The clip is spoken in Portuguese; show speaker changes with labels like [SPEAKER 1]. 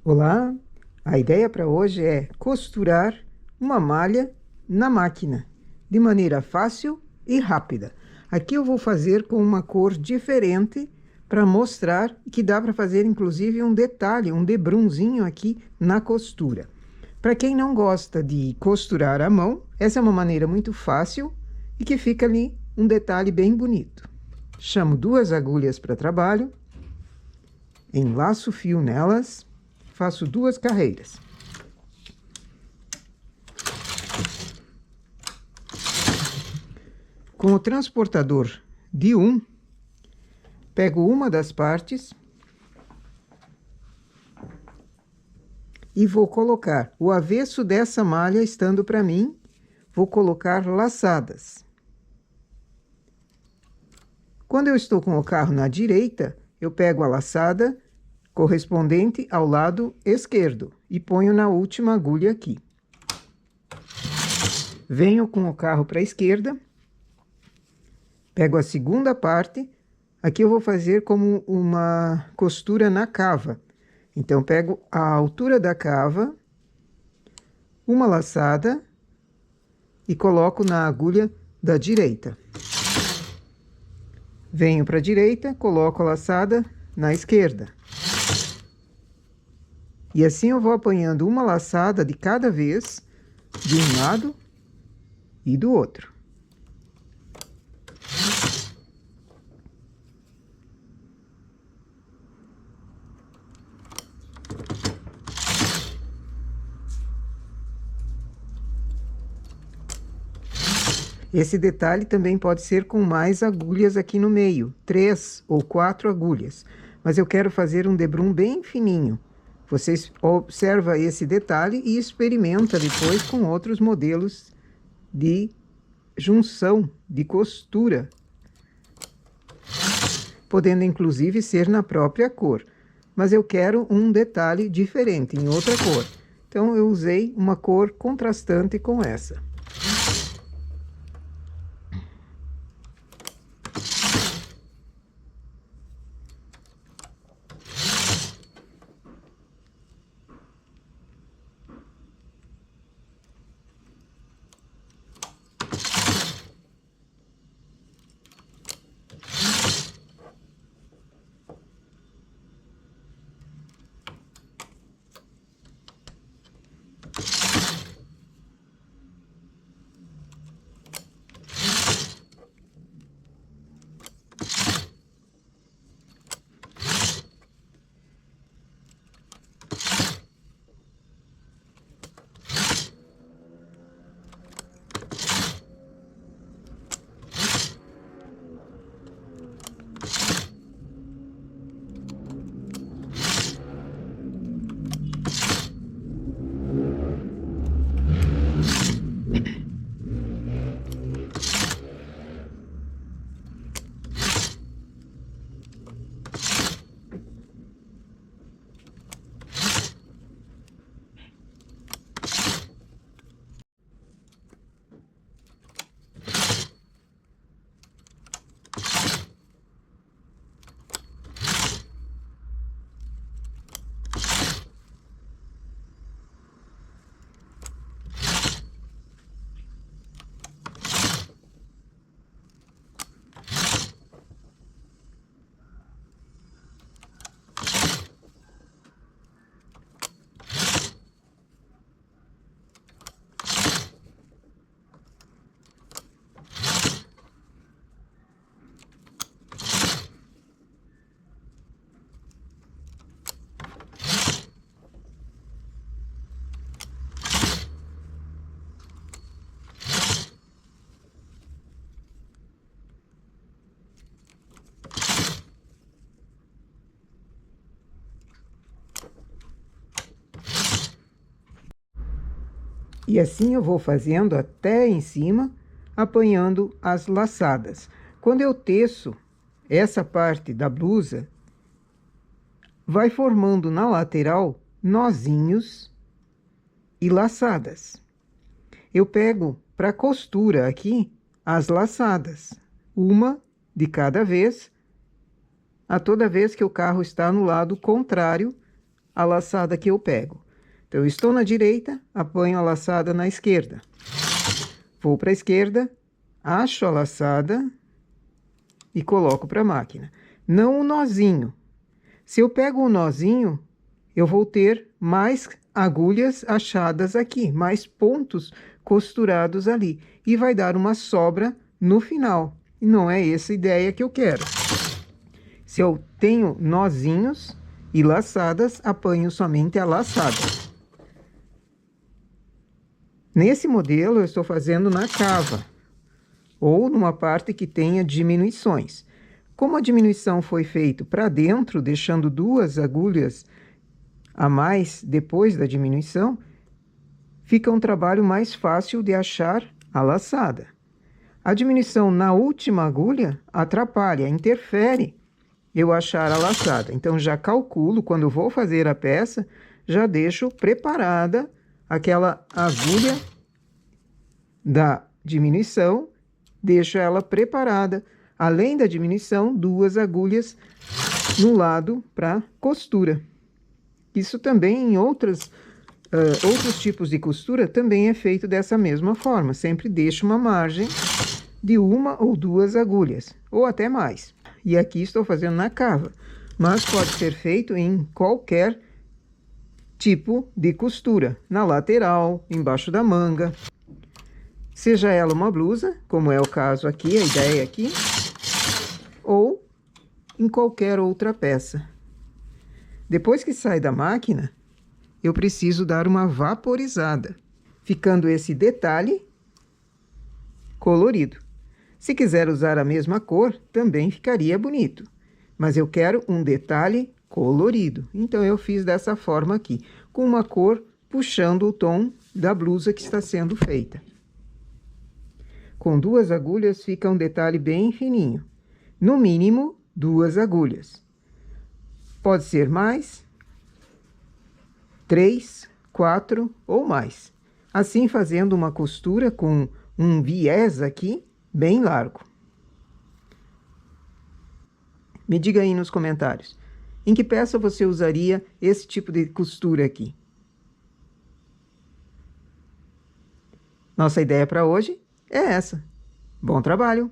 [SPEAKER 1] Olá, a ideia para hoje é costurar uma malha na máquina, de maneira fácil e rápida. Aqui eu vou fazer com uma cor diferente para mostrar que dá para fazer inclusive um detalhe, um debrunzinho aqui na costura. Para quem não gosta de costurar à mão, essa é uma maneira muito fácil e que fica ali um detalhe bem bonito. Chamo 2 agulhas para trabalho, enlaço o fio nelas, faço 2 carreiras. Com o transportador de 1, pego uma das partes e vou colocar o avesso dessa malha estando para mim, vou colocar laçadas. Quando eu estou com o carro na direita, eu pego a laçada correspondente ao lado esquerdo e ponho na última agulha aqui. Venho com o carro para a esquerda, pego a segunda parte, aqui eu vou fazer como uma costura na cava. Então, pego a altura da cava, uma laçada e coloco na agulha da direita. Venho para a direita, coloco a laçada na esquerda. E assim eu vou apanhando uma laçada de cada vez, de um lado e do outro. Esse detalhe também pode ser com mais agulhas aqui no meio, 3 ou 4 agulhas. Mas eu quero fazer um debrum bem fininho. Você observa esse detalhe e experimenta depois com outros modelos de junção, de costura. Podendo inclusive ser na própria cor. Mas eu quero um detalhe diferente, em outra cor. Então eu usei uma cor contrastante com essa. E assim eu vou fazendo até em cima, apanhando as laçadas. Quando eu teço essa parte da blusa, vai formando na lateral nozinhos e laçadas. Eu pego para costura aqui as laçadas, uma de cada vez, a toda vez que o carro está no lado contrário a laçada que eu pego. Então, eu estou na direita, apanho a laçada na esquerda. Vou para a esquerda, acho a laçada e coloco para a máquina. Não o nozinho. Se eu pego o nozinho, eu vou ter mais agulhas achadas aqui, mais pontos costurados ali. E vai dar uma sobra no final. E não é essa a ideia que eu quero. Se eu tenho nozinhos e laçadas, apanho somente a laçada. Nesse modelo, eu estou fazendo na cava, ou numa parte que tenha diminuições. Como a diminuição foi feita para dentro, deixando 2 agulhas a mais depois da diminuição, fica um trabalho mais fácil de achar a laçada. A diminuição na última agulha atrapalha, interfere eu achar a laçada. Então, já calculo, quando vou fazer a peça, já deixo preparada aquela agulha da diminuição, deixo ela preparada. Além da diminuição, 2 agulhas no lado para costura. Isso também em outros tipos de costura também é feito dessa mesma forma. Sempre deixo uma margem de 1 ou 2 agulhas, ou até mais. E aqui estou fazendo na cava, mas pode ser feito em qualquer tipo de costura, na lateral, embaixo da manga. Seja ela uma blusa, como é o caso aqui, a ideia aqui, ou em qualquer outra peça. Depois que sai da máquina, eu preciso dar uma vaporizada, ficando esse detalhe colorido. Se quiser usar a mesma cor, também ficaria bonito. Mas eu quero um detalhe colorido. Então, eu fiz dessa forma aqui, com uma cor puxando o tom da blusa que está sendo feita. Com 2 agulhas fica um detalhe bem fininho. No mínimo, 2 agulhas. Pode ser mais, 3, 4 ou mais. Assim, fazendo uma costura com um viés aqui, bem largo. Me diga aí nos comentários, em que peça você usaria esse tipo de costura aqui? Nossa ideia para hoje é essa. Bom trabalho!